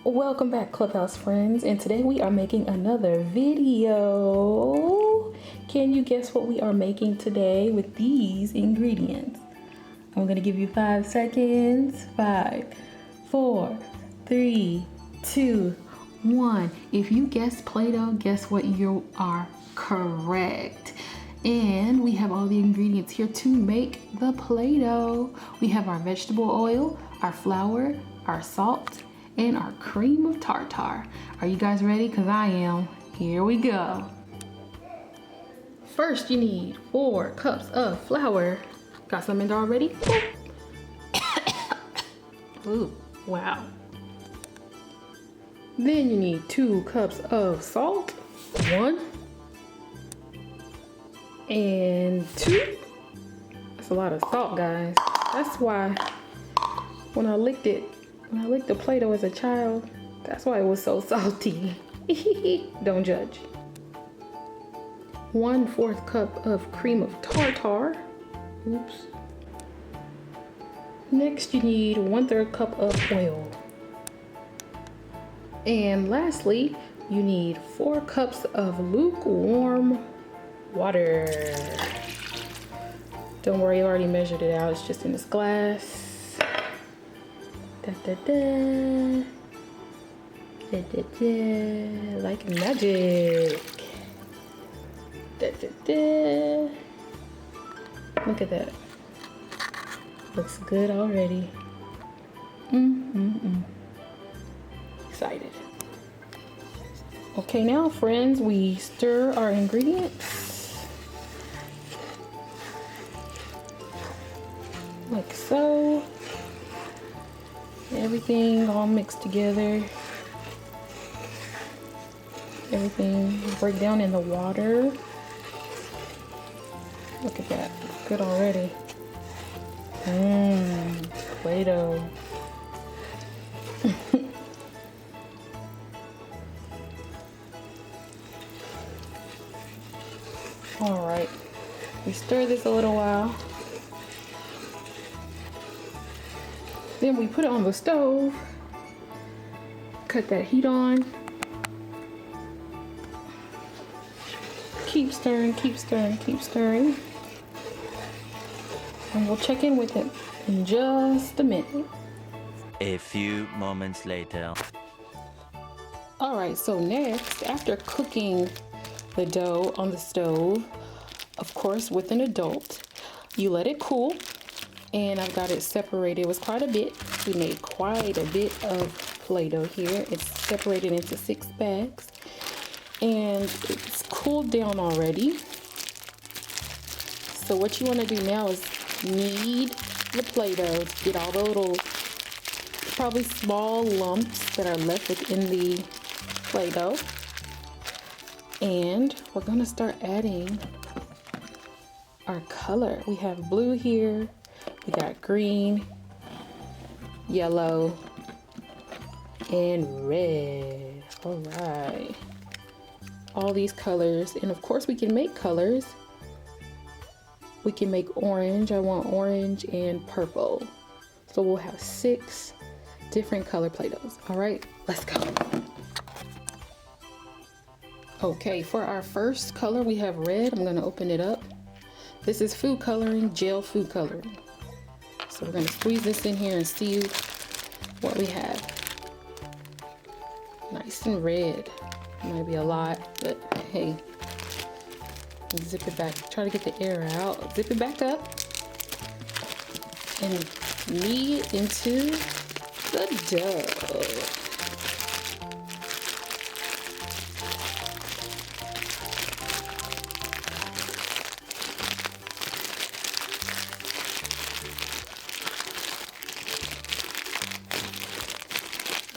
Welcome back, Clubhouse friends, and today we are making another video. Can you guess what we are making today with these ingredients? I'm gonna give you 5 seconds. 5, 4, 3, 2, 1. If you guessed Play-Doh, guess what? You are correct. And we have all the ingredients here to make the Play-Doh. We have our vegetable oil, our flour, our salt, and our cream of tartar. Are you guys ready? Because I am. Here we go. First, you need 4 cups of flour. Got some in there already? Ooh, wow. Then you need 2 cups of salt. 1 and 2. That's a lot of salt, guys. That's why when I licked the Play-Doh as a child, that's why it was so salty. Don't judge. 1/4 cup of cream of tartar. Oops. Next, you need 1/3 cup of oil. And lastly, you need 4 cups of lukewarm water. Don't worry, I already measured it out. It's just in this glass. Da, da, da. Da, da, da. Like magic. Da, da, da. Look at that. Looks good already. Excited. Okay, now friends, we stir our ingredients. Like so. Everything all mixed together. Everything break down in the water. Look at that. Good already. Play-Doh. All right. We stir this a little while. Then we put it on the stove. Cut that heat on. Keep stirring, keep stirring, keep stirring. And we'll check in with it in just a minute. A few moments later. All right, so next, after cooking the dough on the stove, of course, with an adult, you let it cool. And I've got it separated. It was quite a bit. We made quite a bit of Play-Doh here. It's separated into 6 bags. And it's cooled down already. So what you want to do now is knead the Play-Doh to get all the little, probably small lumps that are left within the Play-Doh. And we're going to start adding our color. We have blue here. We got green, yellow, and red. All right. All these colors. And of course we can make colors. We can make orange. I want orange and purple. So we'll have 6 different color Play-Dohs. All right, let's go. Okay, for our first color, we have red. I'm gonna open it up. This is food coloring, gel food coloring. So we're gonna squeeze this in here and see what we have. Nice and red. Might be a lot, but hey. Zip it back. Try to get the air out. Zip it back up. And knead it into the dough.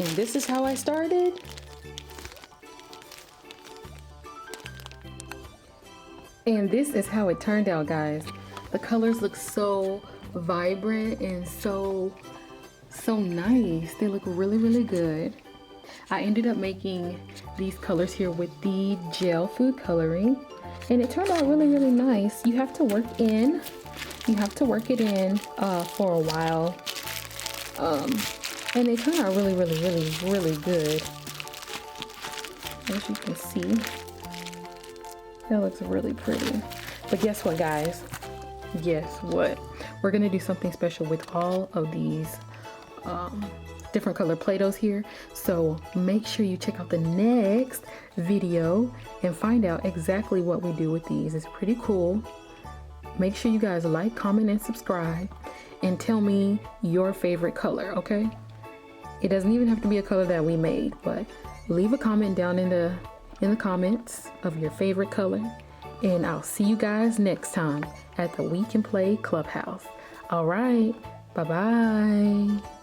And this is how I started. And this is how it turned out, guys. The colors look so vibrant and so nice. They look really, really good. I ended up making these colors here with the gel food coloring, and it turned out really, really nice. You have to work it in for a while. And they turn out really, really, really, really good. As you can see, that looks really pretty. But guess what, guys? Guess what? We're gonna do something special with all of these different color Play-Dohs here. So make sure you check out the next video and find out exactly what we do with these. It's pretty cool. Make sure you guys like, comment, and subscribe, and tell me your favorite color, okay? It doesn't even have to be a color that we made, but leave a comment down in the comments of your favorite color, and I'll see you guys next time at the We Can Play Clubhouse. All right, bye-bye.